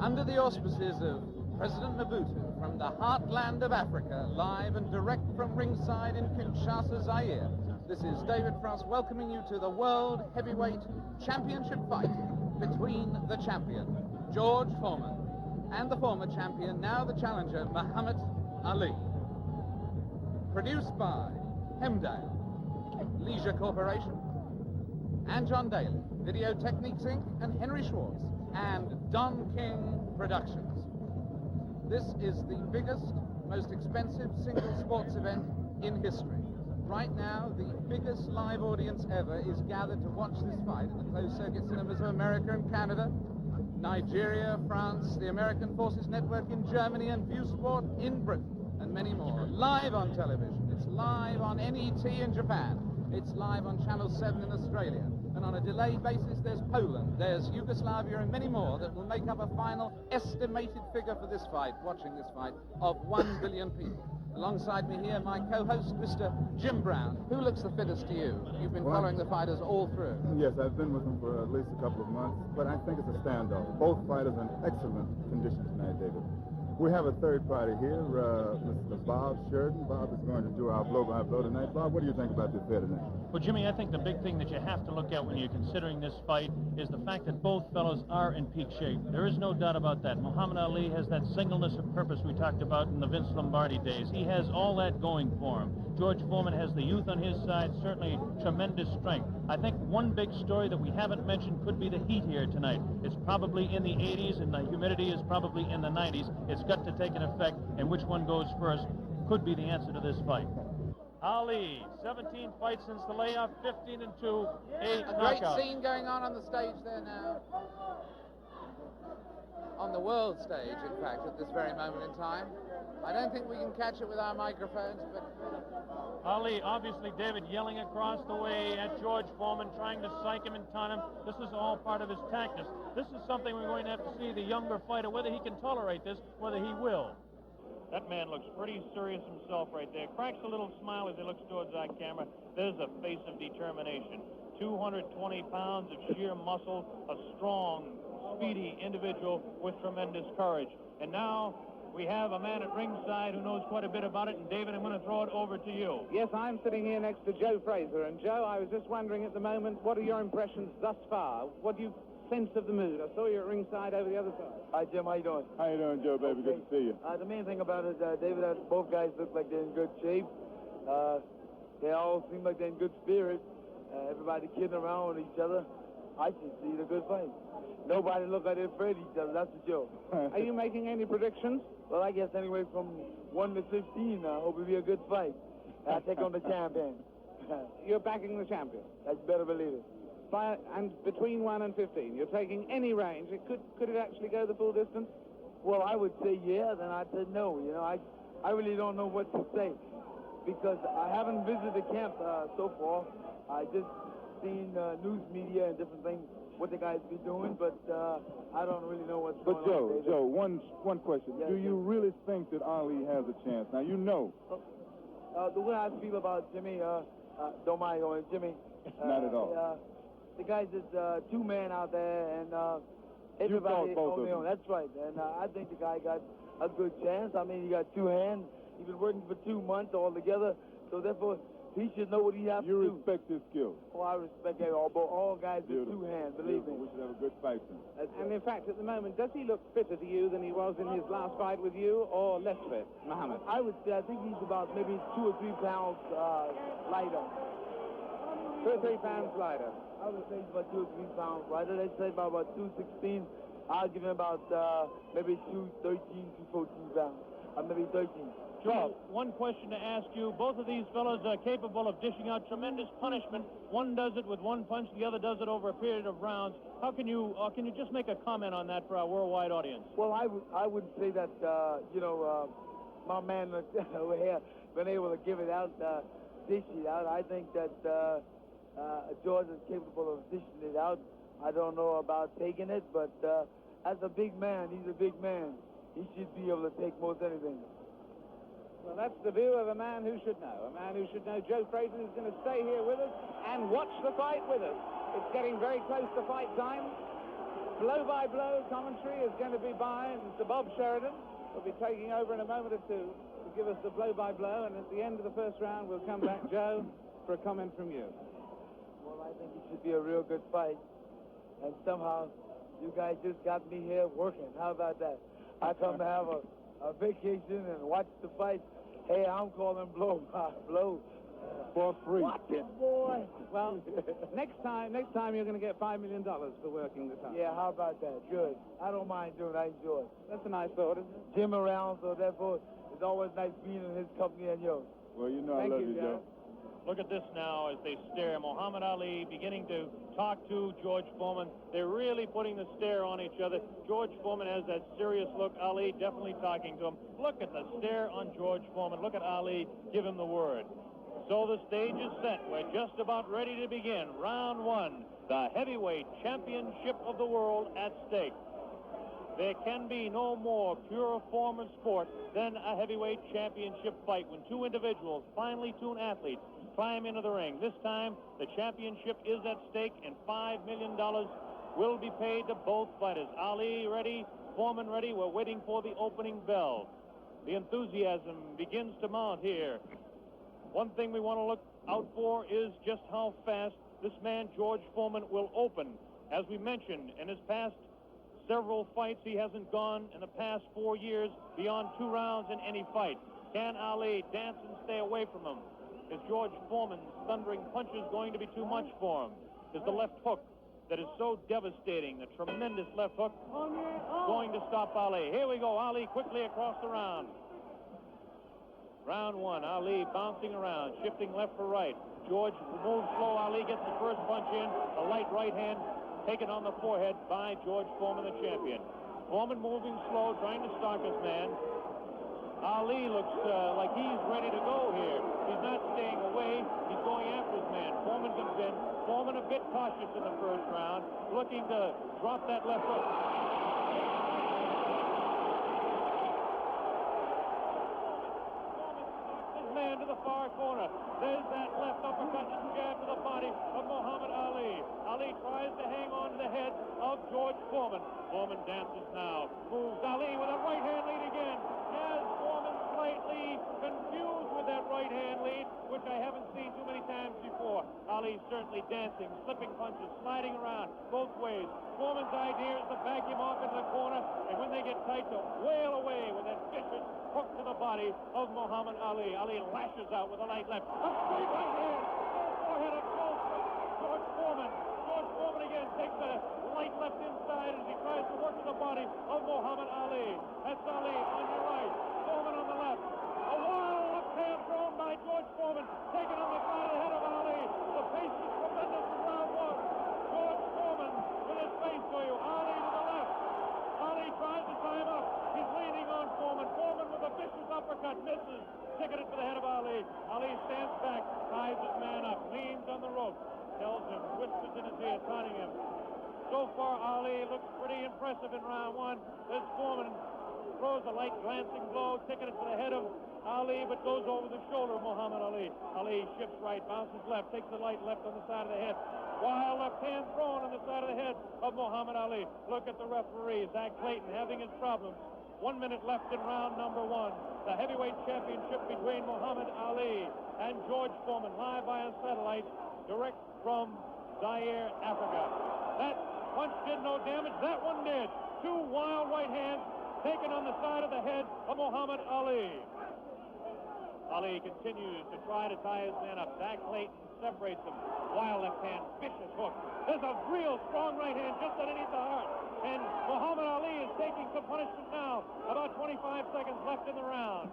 Under the auspices of President Mobutu from the heartland of Africa, live and direct from ringside in Kinshasa, Zaire, this is David Frost welcoming you to the World Heavyweight Championship fight between the champion, George Foreman, and the former champion, now the challenger, Muhammad Ali. Produced by Hemdale, Leisure Corporation, and John Daly, Video Techniques Inc., and Henry Schwartz, and Don King Productions. This is the biggest, most expensive single sports event in history. Right now, the biggest live audience ever is gathered to watch this fight in the closed-circuit cinemas of America and Canada, Nigeria, France, the American Forces Network in Germany, and View Sport in Britain, and many more. Live on television. It's live on NET in Japan. It's live on Channel 7 in Australia. And on a delayed basis, there's Poland, there's Yugoslavia, and many more that will make up a final estimated figure for this fight, watching this fight, of 1 billion people. Alongside me here, my co-host, Mr. Jim Brown. Who looks the fittest to you? You've been following the fighters all through. Yes, I've been with them for at least a couple of months, but I think it's a standoff. Both fighters are in excellent condition tonight, David. We have a third party here, Mr. Bob Sheridan. Bob is going to do our blow-by-blow tonight. Bob, what do you think about this affair tonight? Well, Jimmy, I think the big thing that you have to look at when you're considering this fight is the fact that both fellows are in peak shape. There is no doubt about that. Muhammad Ali has that singleness of purpose we talked about in the Vince Lombardi days. He has all that going for him. George Foreman has the youth on his side, certainly tremendous strength. I think one big story that we haven't mentioned could be the heat here tonight. It's probably in the 80s, and the humidity is probably in the 90s. It's got to take an effect, and which one goes first could be the answer to this fight. Ali, 17 fights since the layoff, 15-2, 8 knockouts. Great scene going on the stage there now. On the world stage, in fact, at this very moment in time. I don't think we can catch it with our microphones, but... Ali, obviously, David, yelling across the way at George Foreman, trying to psych him and taunt him. This is all part of his tactics. This is something we're going to have to see the younger fighter, whether he can tolerate this, whether he will. That man looks pretty serious himself right there. Cracks a little smile as he looks towards our camera. There's a face of determination. 220 pounds of sheer muscle, a strong, speedy individual with tremendous courage. And now we have a man at ringside who knows quite a bit about it. And David, I'm going to throw it over to you. Yes, I'm sitting here next to Joe Fraser. And Joe, I was just wondering at the moment, what are your impressions thus far? What do you sense of the mood? I saw you at ringside over the other side. Hi, Jim. How you doing? How you doing, Joe, baby? Okay. Good to see you. The main thing about it, David, both guys look like they're in good shape. They all seem like they're in good spirit. Everybody kidding around with each other. I should see it a good fight. Nobody look like they're afraid of each other. That's for sure. Are you making any predictions? Well, I guess anyway from 1 to 15, I hope it'll be a good fight. I take on the champion. You're backing the champion. That's better believe it. And between 1 and 15, you're taking any range. Could it actually go the full distance? Well, I would say yeah, then I'd say no. You know, I really don't know what to say because I haven't visited the camp so far. I just seen news media and different things, what the guys be doing, but I don't really know what's going on. But Joe, one question. Yes, do you really think that Ali has a chance? Now, you know. The way I feel about Jimmy, don't mind going, Jimmy. Not at all. The guy's just two men out there, and everybody both of them. That's right. And I think the guy got a good chance. I mean, he got two hands. He's been working for 2 months altogether, so therefore he should know what he has to do. You respect his skill. Oh, I respect all guys with two hands, believe me. We should have a good fight then. And in fact, at the moment, does he look fitter to you than he was in his last fight with you, or less fit, Muhammad? I would say, I think he's about maybe 2 or 3 pounds lighter. 2 or 3 pounds lighter. I would say he's about 2 or 3 pounds lighter. They say about 216. I'll give him about maybe 213, 214 pounds. Maybe 13. Joe, one question to ask you. Both of these fellows are capable of dishing out tremendous punishment. One does it with one punch, the other does it over a period of rounds. How can you just make a comment on that for our worldwide audience? Well, I would say that, my man over here been able to give it out, dish it out. I think that George is capable of dishing it out. I don't know about taking it, but as a big man, he's a big man. He should be able to take most anything. Well, that's the view of a man who should know. A man who should know. Joe Fraser is going to stay here with us and watch the fight with us. It's getting very close to fight time. 3 blow-by-blow commentary is going to be by Mr. Bob Sheridan. We'll be taking over in a moment or two to give us the blow-by-blow, and at the end of the first round, we'll come back, Joe, for a comment from you. Well, I think it should be a real good fight. And somehow, you guys just got me here working. How about that? I come to have a vacation and watch the fight. Hey, I'm calling blow-by-blow. For free. Watch it, boy. Well, next time you're going to get $5 million for working the time. Yeah, how about that? Good. I don't mind doing it. I enjoy it. That's a nice thought, isn't it? Jim around, so therefore, it's always nice being in his company and yours. Well, you know I Thank love you, you, Joe. Look at this now as they stare. Muhammad Ali beginning to talk to George Foreman. They're really putting the stare on each other. George Foreman has that serious look. Ali definitely talking to him. Look at the stare on George Foreman. Look at Ali give him the word. So the stage is set. We're just about ready to begin. Round one, the heavyweight championship of the world at stake. There can be no more pure form of sport than a heavyweight championship fight when two individuals, finely tuned athletes, climb into the ring. This time, the championship is at stake, and $5 million will be paid to both fighters. Ali ready, Foreman ready. We're waiting for the opening bell. The enthusiasm begins to mount here. One thing we want to look out for is just how fast this man, George Foreman, will open. As we mentioned, in his past several fights, he hasn't gone in the past 4 years beyond 2 rounds in any fight. Can Ali dance and stay away from him? Is George Foreman's thundering punches going to be too much for him? Is the left hook that is so devastating, the tremendous left hook, going to stop Ali? Here we go, Ali quickly across the round. Round one, Ali bouncing around, shifting left for right. George moves slow. Ali gets the first punch in. A light right hand taken on the forehead by George Foreman, the champion. Foreman moving slow, trying to stalk his man. Ali looks like he's ready to go here. He's not staying away. He's going after his man. Foreman comes in. Foreman a bit cautious in the first round, looking to drop that left hook. Man to the far corner. There's that left uppercut and jab to the body of Muhammad Ali. Ali tries to hang on to the head of George Foreman. Foreman dances now. Moves Ali with a right hand lead again. Has Foreman slightly confused with that right hand lead, which I haven't seen too many times before. Ali certainly dancing, slipping punches, sliding around both ways. Foreman's idea is to back him off into the corner, and when they get tight, to wail away with that vicious hook to the body of Muhammad Ali. Ali lashes out with a light left. A straight right hand. Forehead of George Foreman. George Foreman again takes a light left inside as he tries to work to the body of Muhammad Ali. That's Ali on your right. Foreman on the left. A wild left hand thrown by George Foreman. Taken on the side of the head of Ali. The pace is tremendous in round one. George Foreman with his face to you. Ali to the left. Ali tries to tie him up. He's leaning on Foreman. Foreman with a vicious uppercut. Misses. Ticketed for the head of Ali. Ali stands back. Ties his man up. Leans on the rope. Tells him. Whispers in his ear. Taunting him. So far, Ali looks pretty impressive in round one. This Foreman throws a light glancing blow. Ticketed for the head of Ali, but goes over the shoulder of Muhammad Ali. Ali shifts right. Bounces left. Takes the light left on the side of the head. Wild left hand thrown on the side of the head of Muhammad Ali. Look at the referee, Zach Clayton, having his problems. 1 minute left in round number one. The heavyweight championship between Muhammad Ali and George Foreman, live via satellite, direct from Zaire, Africa. That punch did no damage. That one did. 2 wild right hands taken on the side of the head of Muhammad Ali. Ali continues to try to tie his man up. Zach Clayton separates him. Wild left hand, vicious hook. There's a real strong right hand just underneath the heart. And Muhammad Ali is taking some punishment now. About 25 seconds left in the round.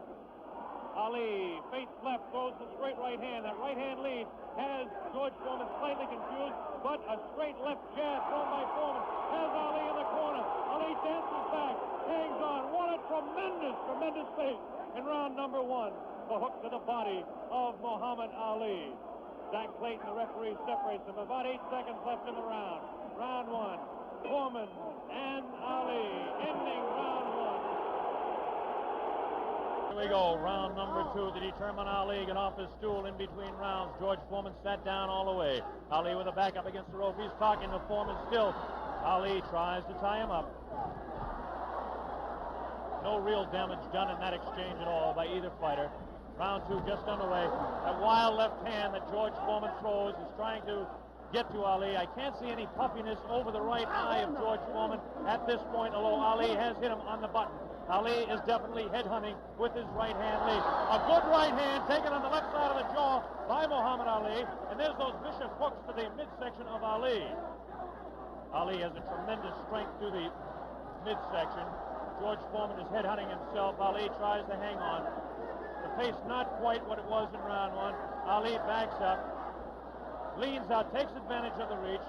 Ali faints left, throws the straight right hand. That right hand lead has George Foreman slightly confused, but a straight left jab thrown by Foreman has Ali in the corner. Ali dances back, hangs on. What a tremendous, tremendous pace in round number one. The hook to the body of Muhammad Ali. Zach Clayton, the referee, separates them. About 8 seconds left in the round. Round one. Foreman and Ali ending round one. Here we go. Round number two. The determined Ali get off his stool in between rounds. George Foreman sat down all the way. Ali with a back up against the rope. He's talking to Foreman still. Ali tries to tie him up. No real damage done in that exchange at all by either fighter. Round 2 just underway. That wild left hand that George Foreman throws is trying to get to Ali. I can't see any puffiness over the right eye of George Foreman at this point, although Ali has hit him on the button. Ali is definitely headhunting with his right hand lead. A good right hand taken on the left side of the jaw by Muhammad Ali, and there's those vicious hooks to the midsection of Ali. Ali has a tremendous strength through the midsection. George Foreman is headhunting himself. Ali tries to hang on. The pace not quite what it was in round 1. Ali backs up, leans out, takes advantage of the reach.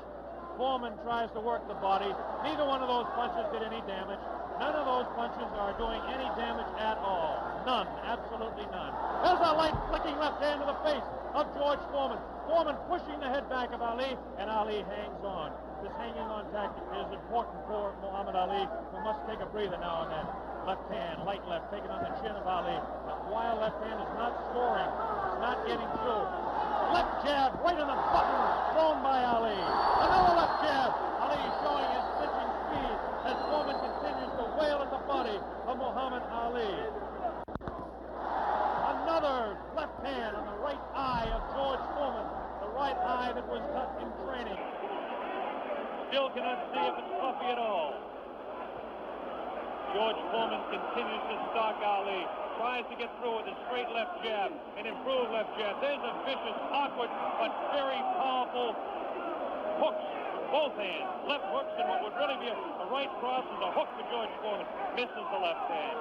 Foreman tries to work the body. Neither one of those punches did any damage. None of those punches are doing any damage at all. None, absolutely none. There's a light flicking left hand to the face of George Foreman. Foreman pushing the head back of Ali, and Ali hangs on. This hanging on tactic is important for Muhammad Ali, who must take a breather now and then. Left hand, light left, taken on the chin of Ali. That wild left hand is not scoring. It's not getting through. Left jab right in the button, thrown by Ali. Another left jab. Ali showing his pitching speed as Foreman continues to wail at the body of Muhammad Ali. Another left hand on the right eye of George Foreman, the right eye that was cut in training. Still cannot see if it's puffy at all. George Foreman continues to stalk Ali. Tries to get through with a straight left jab, an improved left jab. There's a vicious, awkward, but very powerful hooks with both hands. Left hooks, and what would really be a right cross is a hook for George Foreman. Misses the left hand.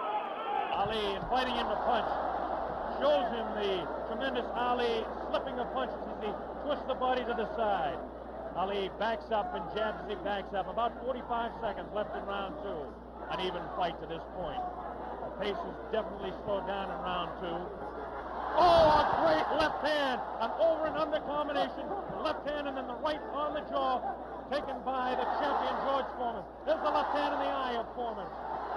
Ali inviting him to punch. Shows him the tremendous Ali slipping of punches as he twists the body to the side. Ali backs up and jabs as he backs up. About 45 seconds left in round 2. An even fight to this point. The pace is definitely slowed down in round 2. Oh, a great left hand. An over and under combination. The left hand and then the right on the jaw. Taken by the champion George Foreman. There's the left hand in the eye of Foreman.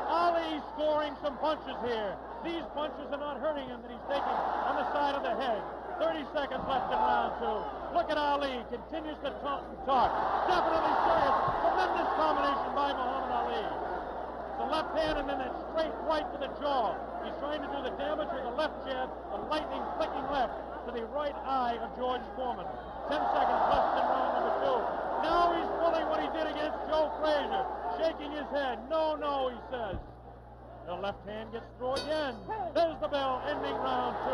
Ali scoring some punches here. These punches are not hurting him that he's taking on the side of the head. 30 seconds left in round 2. Look at Ali. Continues to taunt and talk. Definitely serious. Tremendous combination by Muhammad Ali. The left hand and then a straight right to the jaw. He's trying to do the damage with the left jab, the lightning flicking left to the right eye of George Foreman. 10 seconds left in round number 2. Now he's pulling what he did against Joe Frazier, shaking his head. No, no, he says. The left hand gets through again. There's the bell, ending round 2.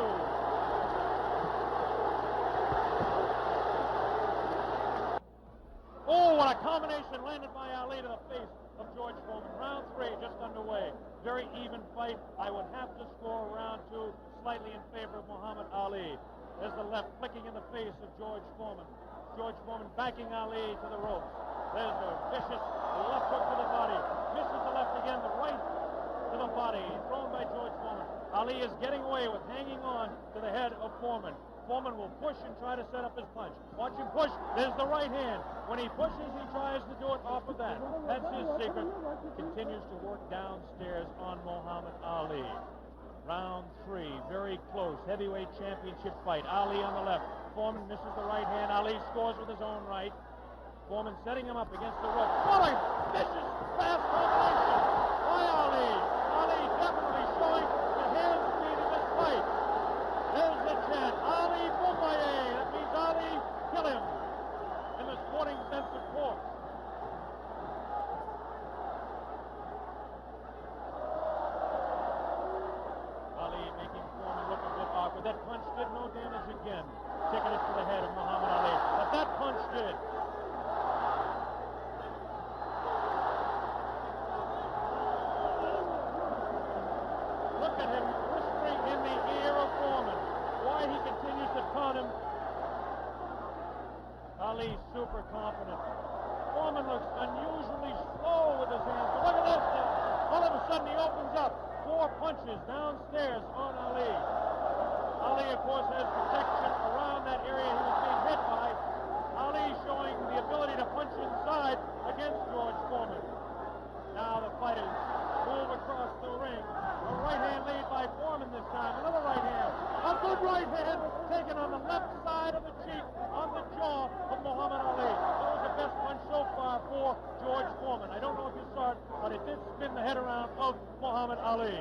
Oh, what a combination landed by Ali to the face of George Foreman. Round 3 just underway. Very even fight. I would have to score round 2 slightly in favor of Muhammad Ali. There's the left flicking in the face of George Foreman. George Foreman backing Ali to the ropes. There's a vicious left hook to the body. Misses the left again, the right to the body. Thrown by George Foreman. Ali is getting away with hanging on to the head of Foreman. Foreman will push and try to set up his punch. Watch him push. There's the right hand. When he pushes, he tries to do it off of that. That's his secret. Continues to work downstairs on Muhammad Ali. Round 3, very close. Heavyweight championship fight. Ali on the left. Foreman misses the right hand. Ali scores with his own right. Foreman setting him up against the rope. What a vicious, fast combination by Ali. Ali definitely showing the hand speed in this fight. There's the chant, Ali Boumaier. That means Ali, kill him, in the sporting sense, of course. Ali making Foreman look a bit awkward. That punch did no damage again. Taking it to the head of Muhammad Ali. But that punch did. Look at him whispering in the ear of Foreman. Why he continues to taunt him. Ali super confident. Foreman looks unusually slow with his hands. But look at this now. All of a sudden he opens up. 4 punches downstairs on Ali. Ali, of course, has protection around that area he was being hit by. Ali showing the ability to punch inside against George Foreman. Now the fighters move across the ring. A right hand lead by Foreman this time. Another right hand. A good right hand taken on the left side of the cheek, on the jaw of Muhammad Ali. That was the best punch so far for George Foreman. I don't know if you saw it, but it did spin the head around of Muhammad Ali.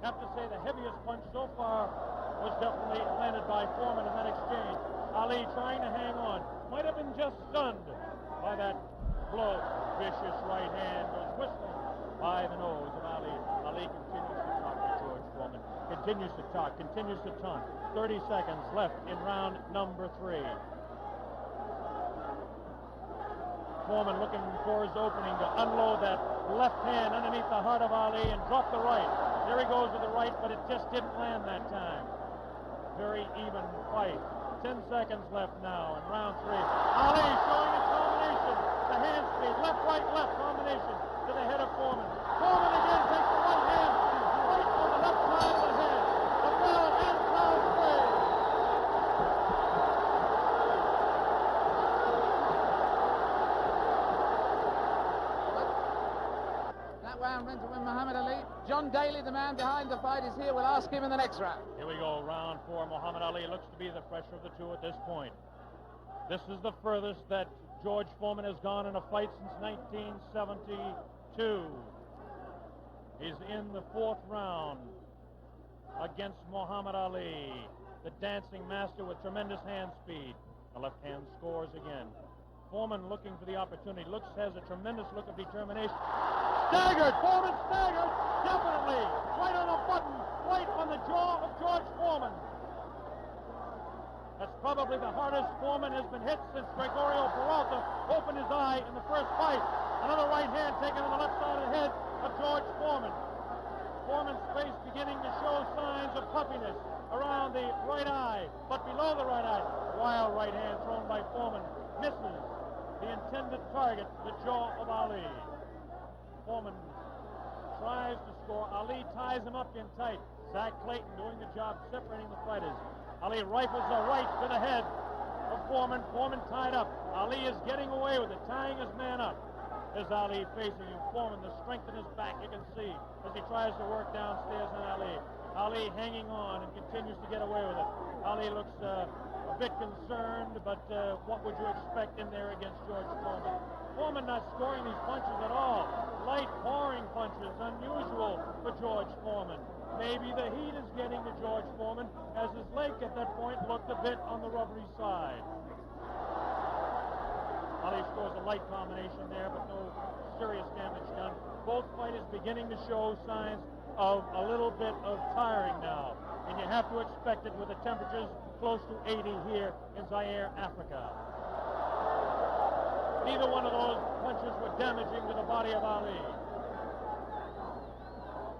Have to say the heaviest punch so far was definitely landed by Foreman in that exchange. Ali trying to hang on. Might have been just stunned by that blow. Vicious right hand goes whistling by the nose of Ali. Ali continues to talk to George Foreman. Continues to talk, continues to taunt. 30 seconds left in round number 3. Foreman looking for his opening to unload that left hand underneath the heart of Ali and drop the right. There he goes with the right, but it just didn't land that time. Very even fight. 10 seconds left now in round 3. Ali showing his combination. The hand speed, left, right, left combination to the head of Foreman. Foreman again takes the right hand, right on the left side of the head. The bell ends round 3. That round went to win Muhammad Ali. John Daly, the man behind the fight, is here. We'll ask him in the next round. Here we go, round 4. Muhammad Ali looks to be the fresher of the two at this point. This is the furthest that George Foreman has gone in a fight since 1972. He's in the 4th round against Muhammad Ali, the dancing master with tremendous hand speed. The left hand scores again. Foreman looking for the opportunity. Has a tremendous look of determination. Staggered! Foreman staggered! Definitely! Right on a button! Right on the jaw of George Foreman. That's probably the hardest Foreman has been hit since Gregorio Peralta opened his eye in the first fight. Another right hand taken on the left side of the head of George Foreman. Foreman's face beginning to show signs of puffiness around the right eye, but below the right eye. Wild right hand thrown by Foreman. Misses the intended target, the jaw of Ali. Foreman tries to score. Ali ties him up in tight. Zach Clayton doing the job separating the fighters. Ali rifles a right to the head of Foreman. Foreman tied up. Ali is getting away with it, tying his man up. There's Ali facing him. Foreman, the strength in his back, you can see as he tries to work downstairs on Ali. Ali hanging on and continues to get away with it. Ali looks a bit concerned, but what would you expect in there against George Foreman? Foreman not scoring these punches at all. Light, pouring punches, unusual for George Foreman. Maybe the heat is getting to George Foreman, as his leg at that point looked a bit on the rubbery side. Ali scores a light combination there, but no serious damage done. Both fighters beginning to show signs of a little bit of tiring now, and you have to expect it with the temperatures close to 80 here in Zaire, Africa. Neither one of those punches were damaging to the body of Ali.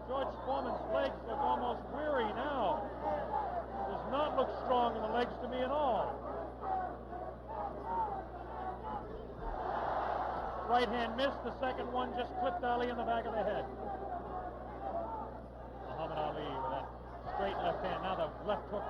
George Foreman's legs look almost weary now. Does not look strong in the legs to me at all. Right hand missed. The second one just clipped Ali in the back of the head. Muhammad Ali with that straight left hand. Now the left hook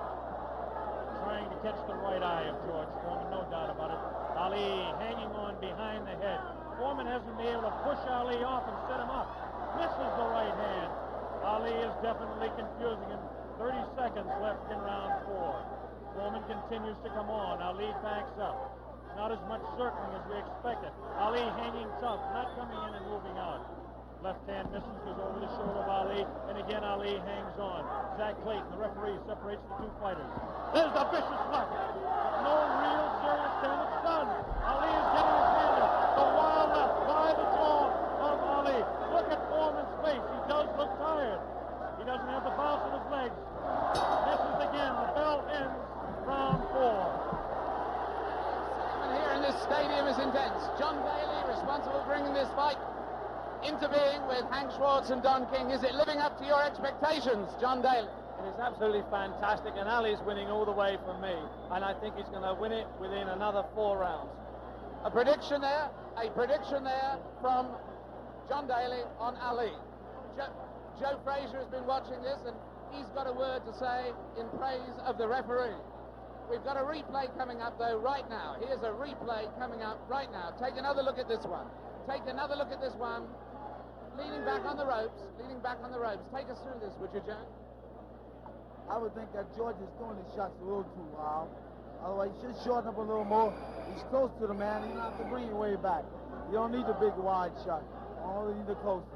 trying to catch the right eye of George Foreman, no doubt about it. Ali hanging on behind the head. Foreman hasn't been able to push Ali off and set him up. Misses the right hand. Ali is definitely confusing him. 30 seconds left in round 4. Foreman continues to come on. Ali backs up. Not as much circling as we expected. Ali hanging tough, not coming in and moving out. Left hand misses, goes over the shoulder of Ali, and again Ali hangs on. Zach Clayton, the referee, separates the two fighters. There's the vicious left. No real serious damage done. Ali is getting his hand up. The wild left by the jaw of Ali. Look at Foreman's face. He does look tired. He doesn't have the bounce in his legs. Misses again. The bell ends round 4. Here in this stadium is intense. John Daly, responsible for bringing this fight into being with Hank Schwartz and Don King. Is it living up to your expectations, John Daly? It is absolutely fantastic, and Ali's winning all the way from me, and I think he's going to win it within another 4 rounds. A prediction there from John Daly on Ali. Joe Frazier has been watching this, and he's got a word to say in praise of the referee. We've got a replay coming up, though, right now. Here's a replay coming up right now. Take another look at this one. Take another look at this one. Leaning back on the ropes. Take us through this, would you, Joe? I would think that George is throwing his shots a little too wild. Otherwise, he should shorten up a little more. He's close to the man. He's not to bring it way back. You don't need the big wide shot. Only need the closest.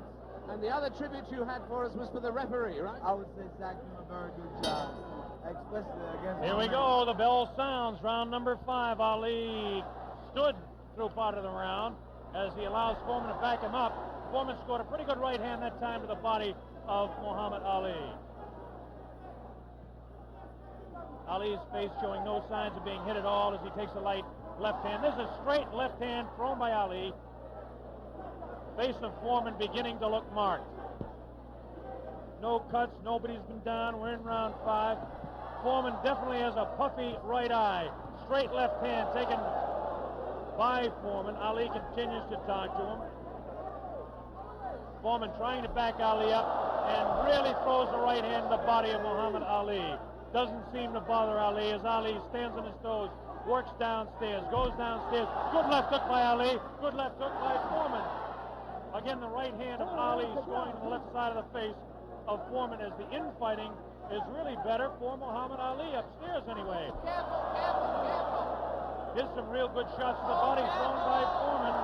And the other tribute you had for us was for the referee, right? I would say Zach doing a very good job, especially against. Here we go. The bell sounds. Round number 5. Ali stood through part of the round as he allows Foreman to back him up. Foreman scored a pretty good right hand that time to the body of Muhammad Ali. Ali's face showing no signs of being hit at all as he takes a light left hand. This is a straight left hand thrown by Ali. Face of Foreman beginning to look marked. No cuts, nobody's been down. We're in round 5. Foreman definitely has a puffy right eye. Straight left hand taken by Foreman. Ali continues to talk to him. Foreman trying to back Ali up and really throws the right hand in the body of Muhammad Ali. Doesn't seem to bother Ali as Ali stands on his toes, works downstairs, goes downstairs. Good left hook by Ali. Good left hook by Foreman. Again, the right hand of Ali is going to the left side of the face of Foreman as the infighting is really better for Muhammad Ali, upstairs anyway. Careful, careful, careful. Here's some real good shots to the body thrown by Foreman.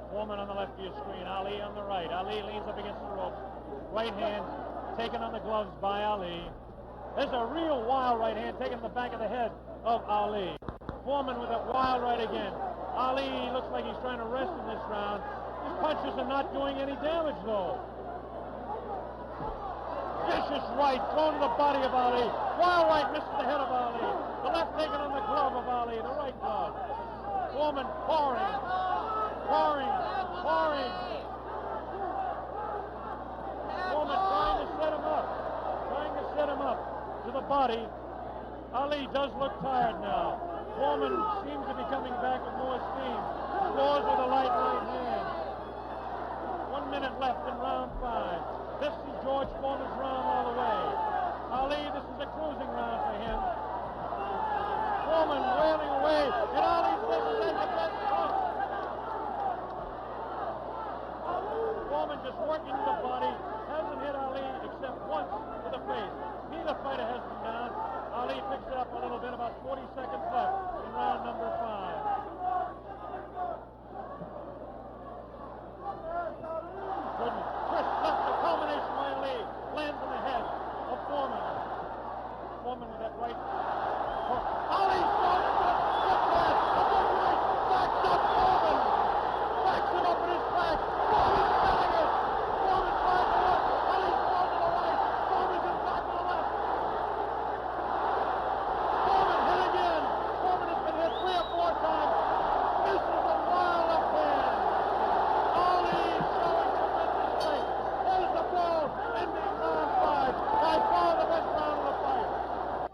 Foreman on the left of your screen, Ali on the right. Ali leans up against the ropes. Right hand taken on the gloves by Ali. There's a real wild right hand taken in the back of the head of Ali. Foreman with a wild right again. Ali looks like he's trying to rest in this round. His punches are not doing any damage, though. Vicious right thrown to the body of Ali. Wild right misses the head of Ali. The left taken on the glove of Ali, the right glove. Foreman pouring. Foreman trying to set him up to the body. Ali does look tired now. Foreman seems to be coming back with more steam. Scores with a light right hand. 1 minute left in round 5. This is George Foreman's round all the way. Ali, this is a cruising round for him. Foreman wailing away, and Ali says that's the best punch. Foreman just working the body, hasn't hit Ali except once to the face. Neither fighter has been down. Ali picks it up a little bit, about 40 seconds left in round number 5. Goodness. Twist left, the combination by Ali. Lands on the head of Foreman. Foreman with that right. Ali scores a good pass. A good right. Backs up Foreman. Backs him up in his back. Foreman's selling it. Foreman tries to look. Ali scores to the right. Foreman's in back to the left. Foreman hit again. Foreman has been hit 3 or 4 times. This is a wild left hand. Ali showing tremendous strength. There's the ball ending round 5. By far the best round of the fight.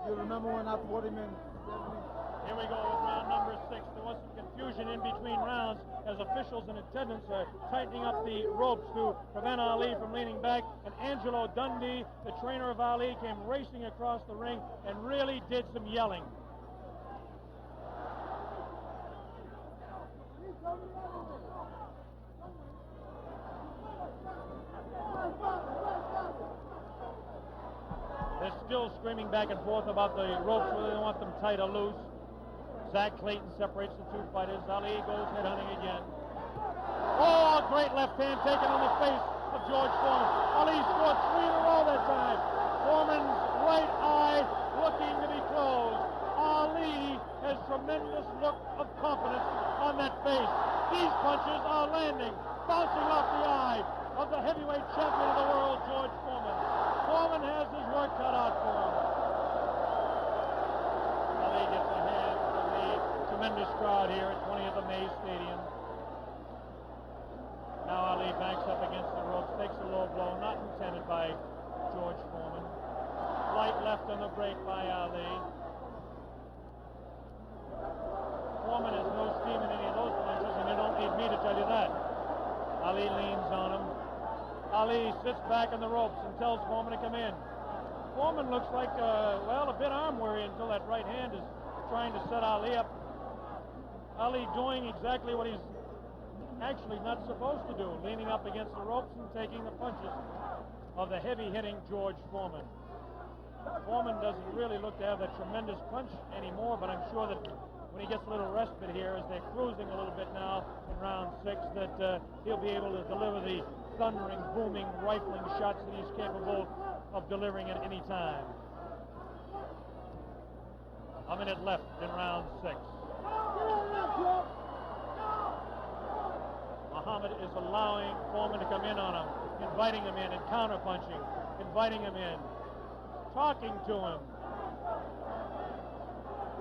You remember when I fought him in 70? Here we go with round number 6. There was some confusion in between rounds as officials and attendants are tightening up the ropes to prevent Ali from leaning back. And Angelo Dundee, the trainer of Ali, came racing across the ring and really did some yelling. They're still screaming back and forth about the ropes, whether they want them tight or loose. Zach Clayton separates the two fighters. Ali goes headhunting again. Oh, great left hand taken on the face of George Foreman. Ali scored 3 in a row that time. Foreman's right eye looking to be closed. Ali has tremendous look of confidence on that face. These punches are landing, bouncing off the eye of the heavyweight champion of the world, George Foreman. Foreman has his work cut out for him. Ali gets a hand from the tremendous crowd here at 20th of May Stadium. Now Ali backs up against the ropes, takes a low blow, not intended by George Foreman. Light left on the break by Ali. Foreman has no steam in any of those punches, and you don't need me to tell you that. Ali leans on him. Ali sits back on the ropes and tells Foreman to come in. Foreman looks like, a bit arm-weary until that right hand is trying to set Ali up. Ali doing exactly what he's actually not supposed to do, leaning up against the ropes and taking the punches of the heavy-hitting George Foreman. Foreman doesn't really look to have that tremendous punch anymore, but I'm sure that when he gets a little respite here, as they're cruising a little bit now in round 6, that he'll be able to deliver the thundering, booming, rifling shots that he's capable of delivering at any time. A minute left in round 6. Muhammad is allowing Foreman to come in on him, inviting him in and counter-punching, inviting him in, talking to him.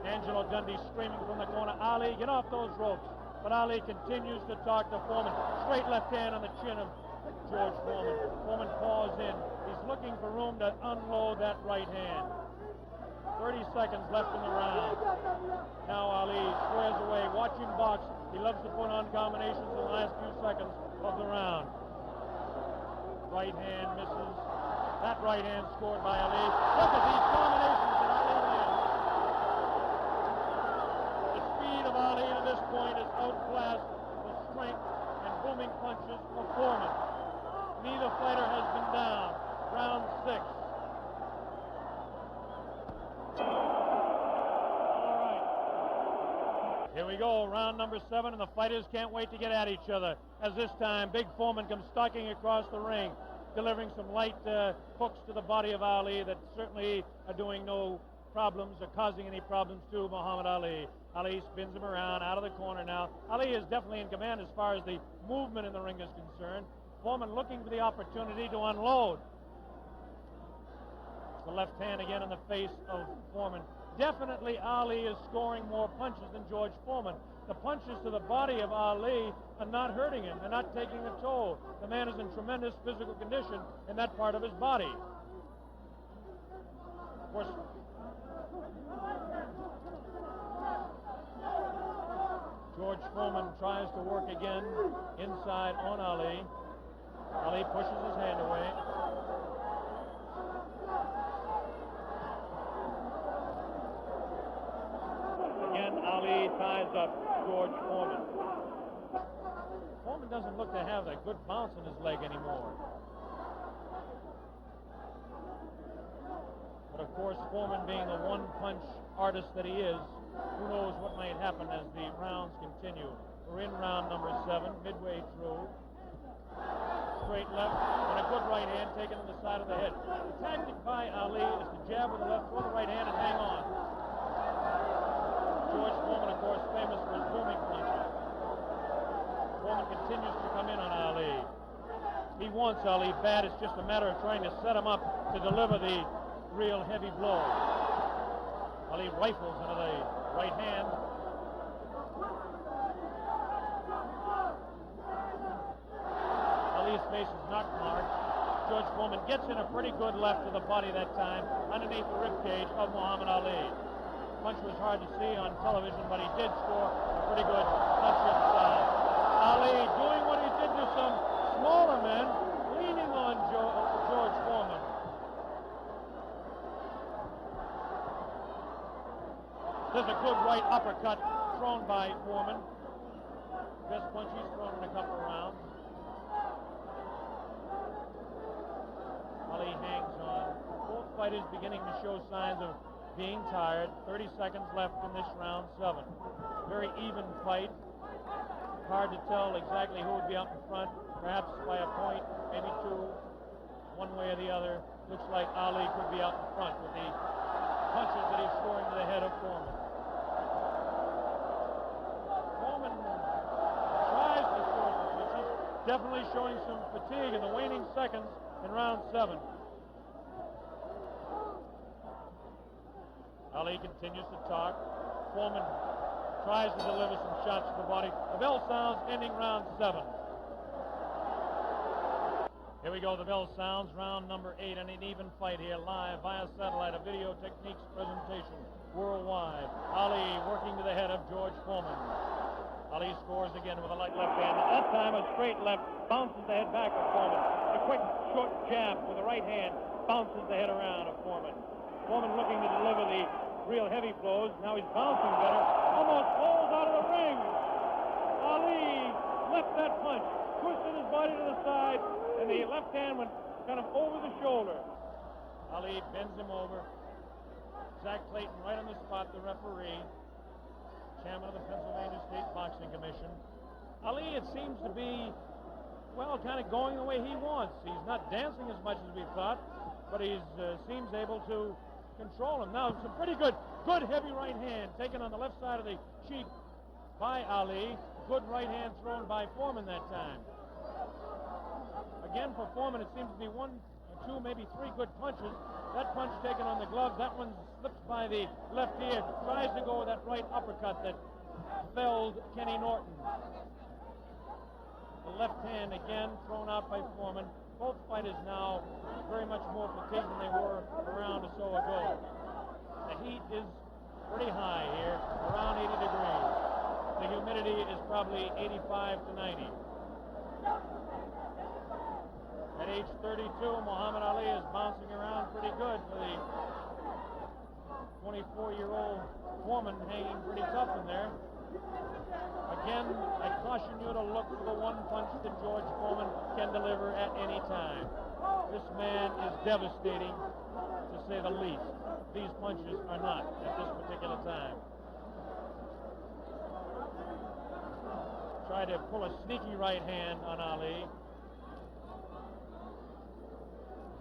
Angelo Dundee screaming from the corner, Ali, get off those ropes. But Ali continues to talk to Foreman. Straight left hand on the chin of George Foreman. Foreman paws in. He's looking for room to unload that right hand. 30 seconds left in the round. Now Ali squares away. Watch him box. He loves to put on combinations in the last few seconds of the round. Right hand misses. That right hand scored by Ali. Look at these combinations that Ali lands. The speed of Ali to this point has outclassed the strength and booming punches of Foreman. Neither fighter has been down. Round 6. All right. Here we go, round number 7, and the fighters can't wait to get at each other. As this time, Big Foreman comes stalking across the ring, delivering some light hooks to the body of Ali that certainly are doing no problems or causing any problems to Muhammad Ali. Ali spins him around out of the corner now. Ali is definitely in command as far as the movement in the ring is concerned. Foreman looking for the opportunity to unload. The left hand again in the face of Foreman. Definitely Ali is scoring more punches than George Foreman. The punches to the body of Ali are not hurting him. They're not taking a toll. The man is in tremendous physical condition in that part of his body. Of course, George Foreman tries to work again inside on Ali. Ali pushes his hand away. Again, Ali ties up George Foreman. Foreman doesn't look to have a good bounce in his leg anymore. But of course, Foreman being the one-punch artist that he is, who knows what might happen as the rounds continue. We're in round number 7, midway through. Straight left and a good right hand taken on the side of the head. The tactic by Ali is to jab with the left, throw the right hand, and hang on. George Foreman, of course, famous for his booming punches. Foreman continues to come in on Ali. He wants Ali bad. It's just a matter of trying to set him up to deliver the real heavy blow. Ali rifles into the right hand. Ali's face is not marked. George Foreman gets in a pretty good left to the body that time, underneath the ribcage of Muhammad Ali. Punch was hard to see on television, but he did score a pretty good punch inside. Ali doing what he did to some smaller men, leaning on George Foreman. There's a good right uppercut thrown by Foreman. Best punch he's thrown in a couple of rounds. Ali hangs on. Both fighters beginning to show signs of being tired. 30 seconds left in this round 7. Very even fight. Hard to tell exactly who would be up in front. Perhaps by a point, maybe 2, one way or the other. Looks like Ali could be out in front with the punches that he's scoring to the head of Foreman. Foreman tries to score some punches. Definitely showing some fatigue in the waning seconds in round 7. Ali continues to talk. Foreman tries to deliver some shots to the body. The bell sounds, ending round 7. Here we go, the bell sounds, round number 8, and an even fight here, live via satellite, a video techniques presentation worldwide. Ali working to the head of George Foreman. Ali scores again with a light left hand. At that time, a straight left bounces the head back of Foreman. A quick, short jab with the right hand bounces the head around of Foreman. Foreman looking to deliver the real heavy blows. Now he's bouncing better. Almost falls out of the ring. Ali left that punch, twisted his body to the side, and the left hand went kind of over the shoulder. Ali bends him over. Zach Clayton right on the spot, the referee. chairman of the Pennsylvania State Boxing Commission. Ali, it seems to be, well, kind of going the way he wants. He's not dancing as much as we thought, but he seems able to control him. Now, some pretty good heavy right hand taken on the left side of the cheek by Ali. Good right hand thrown by Foreman that time. Again, for Foreman, it seems to be one, two, maybe three good punches. That punch taken on the glove, that one slips by the left ear, tries to go with that right uppercut that felled Kenny Norton. The left hand again thrown out by Foreman. Both fighters now very much more fatigued than they were a round or so ago. The heat is pretty high here, around 80 degrees. The humidity is probably 85 to 90. At age 32, Muhammad Ali is bouncing around pretty good for the 24-year-old Foreman, hanging pretty tough in there. Again, I caution you to look for the one punch that George Foreman can deliver at any time. This man is devastating, to say the least. These punches are not at this particular time. Tried to pull a sneaky right hand on Ali.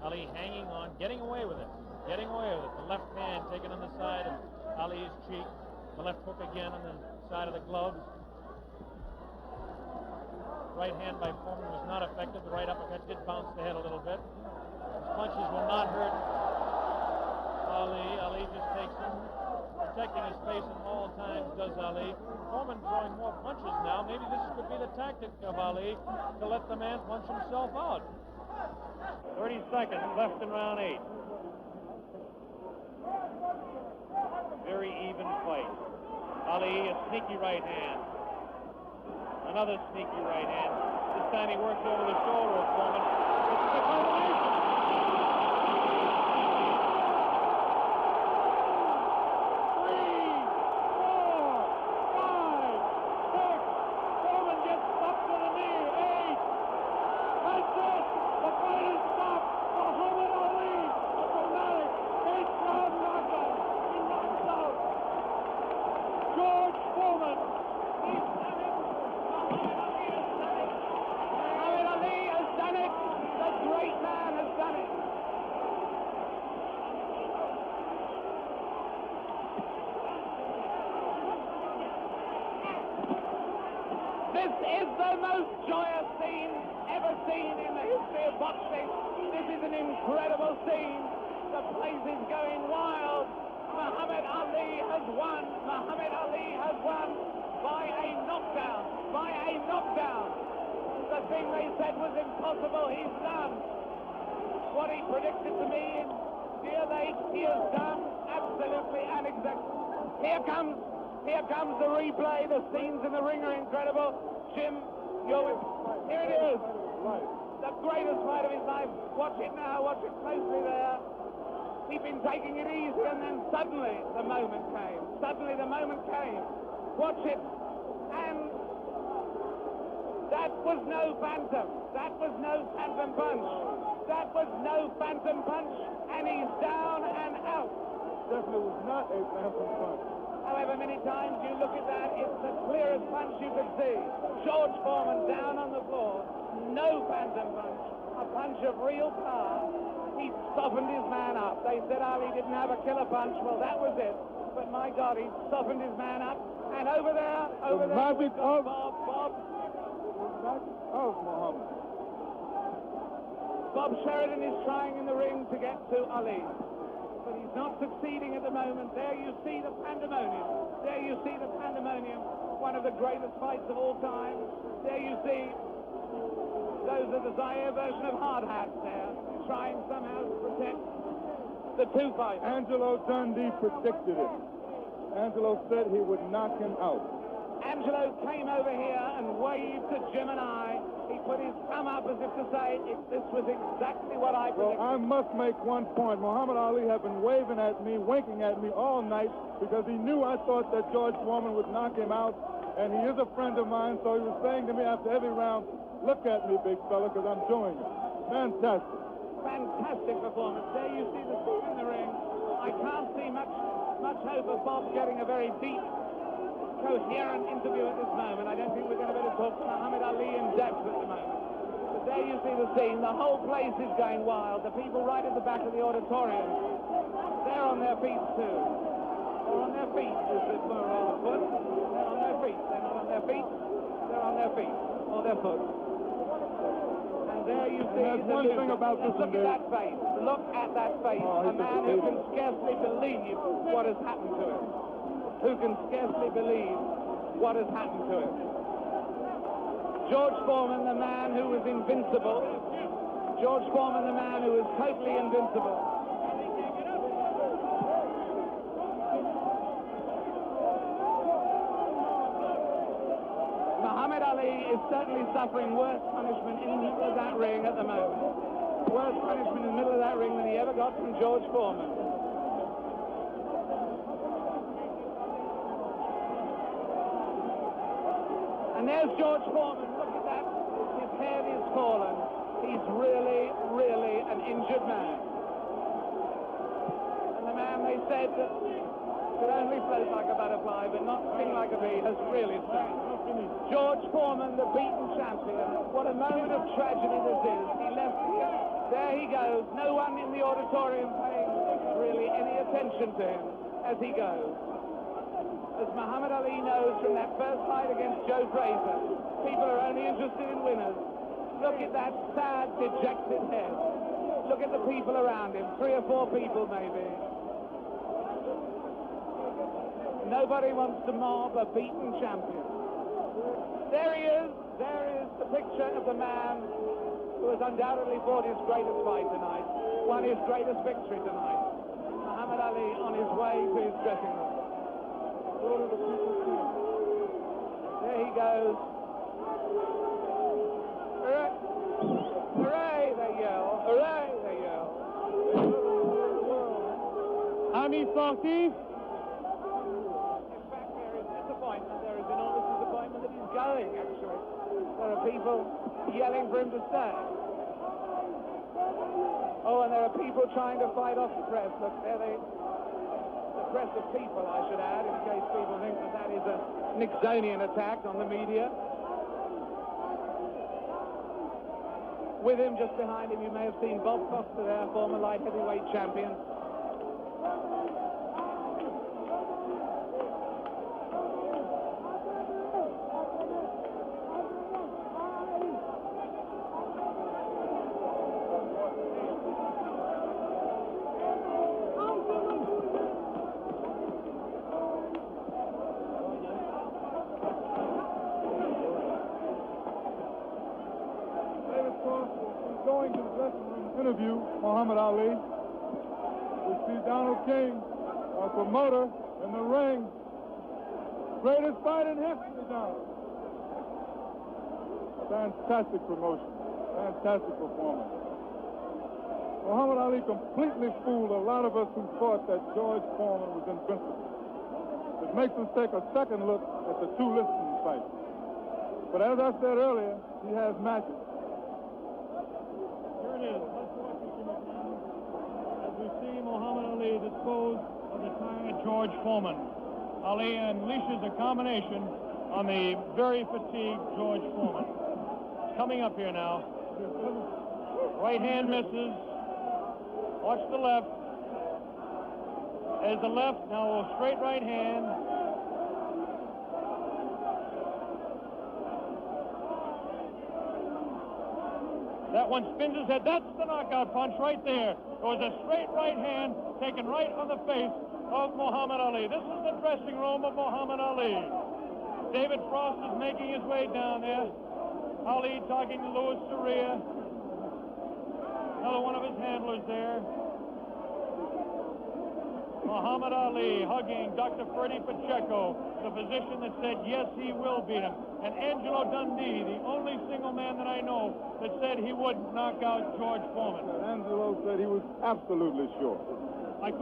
Ali hanging on, getting away with it. Getting away with it. The left hand taken on the side of Ali's cheek. The left hook again on the side of the gloves. Right hand by Foreman was not effective. The right uppercut did bounce the head a little bit. His punches will not hurt Ali. Ali just takes him, protecting his face at all times, does Ali. Foreman throwing more punches now. Maybe this could be the tactic of Ali to let the man punch himself out. 30 seconds left in round 8. Very even fight. Ali, a sneaky right hand. Another sneaky right hand. This time he works over the shoulder of Foreman. This is a combination. 3, 4, 5, 6. Foreman gets up to the knee. 8. That's it. The fight is stopped. Muhammad Ali, a dramatic 8-round knockout. He knocks out George Foreman. He's done it. Muhammad Ali has done it. The great man has done it. This is the most joyous scene ever seen in the history of boxing. This is an incredible scene. The place is going wild. Muhammad Ali has won. Muhammad Ali has won by a knockdown. By a knockdown. The thing they said was impossible, he's done. What he predicted to me in dear late, he has done absolutely and exactly. Here comes the replay. The scenes in the ring are incredible. Jim, here it is. The greatest fight of his life. Watch it now, watch it closely there. He'd been taking it easy, and then suddenly the moment came. Suddenly the moment came. Watch it. And that was no phantom. That was no phantom punch. That was no phantom punch. And he's down and out. Definitely was not a phantom punch. However many times you look at that, it's the clearest punch you could see. George Foreman down on the floor. No phantom punch. A punch of real power. He softened his man up. They said Ali didn't have a killer punch. Well, that was it. But my God, he softened his man up. And over there, magic of Bob. Muhammad. Bob Sheridan is trying in the ring to get to Ali. But he's not succeeding at the moment. There you see the pandemonium. There you see the pandemonium. One of the greatest fights of all time. There you see those are the Zaire version of hard hats there, trying somehow to protect the two fighters. Angelo Dundee predicted it. Angelo said he would knock him out. Angelo came over here and waved to Jim and I. He put his thumb up as if to say, this was exactly what I predicted. Well, I must make one point. Muhammad Ali had been waving at me, winking at me all night because he knew I thought that George Foreman would knock him out, and he is a friend of mine, so he was saying to me after every round, look at me, big fella, because I'm doing it. Fantastic. Fantastic performance. There you see the scene in the ring. I can't see much hope of Bob getting a very deep coherent interview at this moment. I don't think we're going to be able to talk to Muhammad Ali in depth at the moment. But there you see the scene. The whole place is going wild. The people right at the back of the auditorium, they're on their feet too. They're on their feet, as it were, on the foot. They're on their feet. They're not on their feet. They're on their feet, or their foot. And there you see There's one thing about this look one, at that face. Look at that face. Oh, A man who can scarcely believe what has happened to him. Who can scarcely believe what has happened to him. George Foreman, the man who was invincible. George Foreman, the man who was totally invincible. Muhammad Ali is certainly suffering worse punishment in the middle of that ring at the moment. Worse punishment in the middle of that ring than he ever got from George Foreman. And there's George Foreman. Look at that. His head is fallen. He's really, really an injured man. And the man, they said, that could only float like a butterfly, but not sting like a bee, has really stung. George Foreman, the beaten champion. What a moment of tragedy this is. He left here. There he goes. No one in the auditorium paying really any attention to him as he goes. As Muhammad Ali knows from that first fight against Joe Frazier, people are only interested in winners. Look at that sad, dejected head. Look at the people around him, 3 or 4 people maybe. Nobody wants to mob a beaten champion. There he is. There is the picture of the man who has undoubtedly fought his greatest fight tonight, won his greatest victory tonight. Muhammad Ali on his way to his dressing room. There he goes. Hooray! Hooray, they yell. Hooray, they yell. Ami sorti. In fact, there is disappointment. There is enormous disappointment that he's going, actually. There are people yelling for him to stay. Oh, and there are people trying to fight off the press. Look, there they... press of people, I should add, in case people think that that is a Nixonian attack on the media. With him, just behind him, you may have seen Bob Foster there, former light heavyweight champion. Going to the dressing room to interview Muhammad Ali. We see Donald King, our promoter, in the ring. Greatest fight in history, Donald. Fantastic promotion. Fantastic performance. Muhammad Ali completely fooled a lot of us who thought that George Foreman was invincible. It makes us take a second look at the 2 listing fights. But as I said earlier, he has matches. Here it is. Let's watch it, Jimmy Brown, as we see Muhammad Ali dispose of the tired George Foreman. Ali unleashes a combination on the very fatigued George Foreman. Coming up here now. Right hand misses. Watch the left. There's the left. Now a straight right hand. That one spins his head. That's the knockout punch right there. It was a straight right hand taken right on the face of Muhammad Ali. This is the dressing room of Muhammad Ali. David Frost is making his way down there. Ali talking to Louis Soria. Another one of his handlers there. Muhammad Ali hugging Dr. Freddie Pacheco, the physician that said, yes, he will beat him. And Angelo Dundee, the only single man that I know that said he would knock out George Foreman. Angelo said he was absolutely sure. I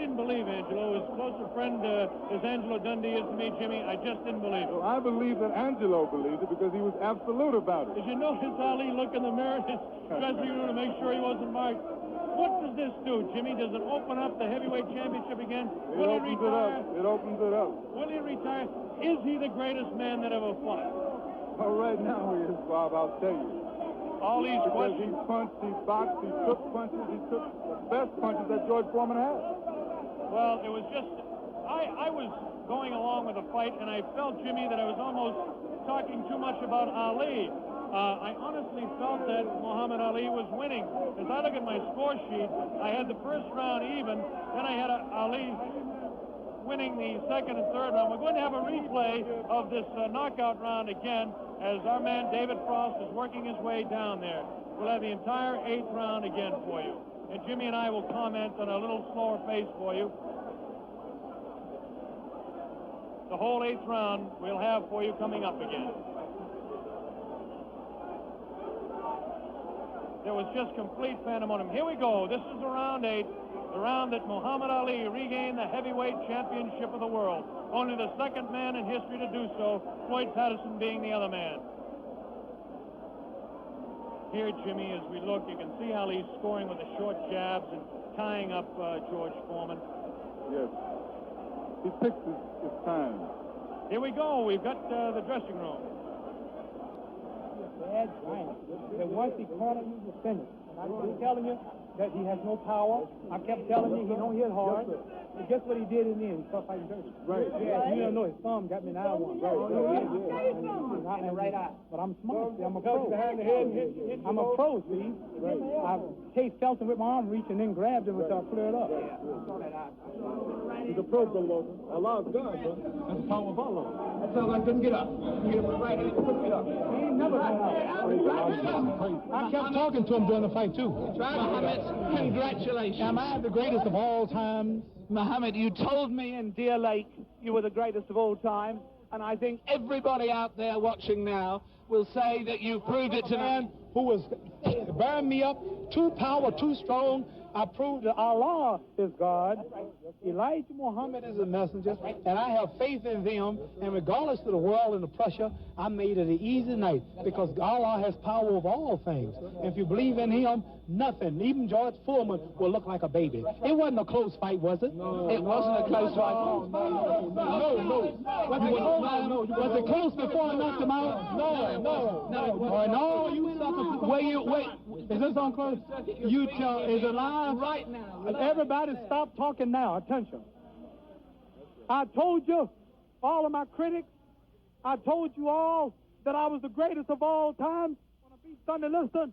didn't believe Angelo. As close a friend as Angelo Dundee is to me, Jimmy, I just didn't believe it. Well, I believe that Angelo believed it because he was absolute about it. Did you notice Ali look in the mirror in his dressing room to make sure he wasn't marked? What does this do, Jimmy? Does it open up the heavyweight championship again? Will he retire? It opens it up. Will he retire? Is he the greatest man that ever fought? Well, right now he is, Bob, I'll tell you. All these Because questions. he punched, he boxed, he took punches, he took the best punches that George Foreman had. Well, it was just, I was going along with the fight, and I felt, Jimmy, that I was almost talking too much about Ali. I honestly felt that Muhammad Ali was winning. As I look at my score sheet, I had the first round even, then I had Ali winning the second and third round. We're going to have a replay of this knockout round again as our man David Frost is working his way down there. We'll have the entire 8th round again for you. And Jimmy and I will comment on a little slower pace for you. The whole 8th round we'll have for you coming up again. There was just complete pandemonium. Here we go. This is the round 8, the round that Muhammad Ali regained the heavyweight championship of the world. Only the second man in history to do so, Floyd Patterson being the other man. Here, Jimmy, as we look, you can see Ali scoring with the short jabs and tying up George Foreman. Yes. He picks his time. Here we go. We've got the dressing room. Bad giant. That once he caught him, he was finished. And I kept telling you that he has no power. I kept telling you he don't hit hard. And guess what he did in the end? He started fighting dirty. Right. Yeah, you don't know, his thumb got me in the eye once. Right. Not in the right eye. But I'm smart. See, I'm a pro. I'm a pro, see. I chased Felton with my arm reach and then grabbed him until I cleared up. He's a pro, Brother. Allah's God, bro. That's the power of Allah. That's how I couldn't get up. Get him with the right hand, put me up. He ain't never gone out. I kept talking to him during the fight, too. Mohammed, congratulations. Am I the greatest of all time? Mohammed, you told me in Deer Lake you were the greatest of all time, and I think everybody out there watching now will say that you proved it tonight. Who was bearing me up, too power, too strong. I proved that Allah is God. Elijah Muhammad is a messenger, and I have faith in them. And regardless of the world and the pressure, I made it an easy night because Allah has power over all things. And if you believe in Him, nothing, even George Foreman, will look like a baby. It wasn't a close fight, was it? No, it wasn't a close fight. No. Was it close before I knocked him out? No. No, you sucker. Wait. Is this on close? You tell, is it live? Right now. Everybody stop talking now. Attention. I told you, all of my critics, I told you all that I was the greatest of all time when I beat Sonny Liston.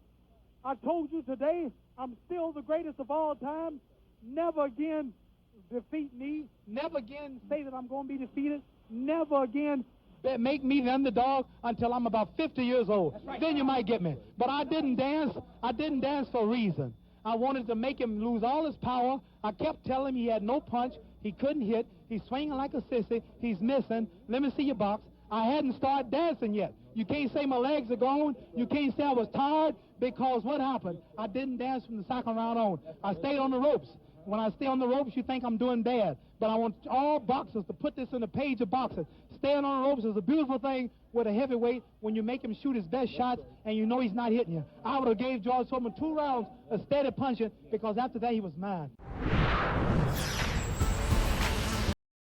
I told you today I'm still the greatest of all time. Never again defeat me. Never again say that I'm going to be defeated. Never again make me the underdog until I'm about 50 years old. Right. Then you might get me. But I didn't dance. I didn't dance for a reason. I wanted to make him lose all his power. I kept telling him he had no punch. He couldn't hit. He's swinging like a sissy. He's missing. Let me see your box. I hadn't started dancing yet. You can't say my legs are gone. You can't say I was tired because what happened? I didn't dance from the second round on. I stayed on the ropes. When I stay on the ropes, you think I'm doing bad. But I want all boxers to put this in the page of boxing. Staying on the ropes is a beautiful thing with a heavyweight when you make him shoot his best shots and you know he's not hitting you. I would have gave George Foreman 2 rounds of steady punching because after that he was mine.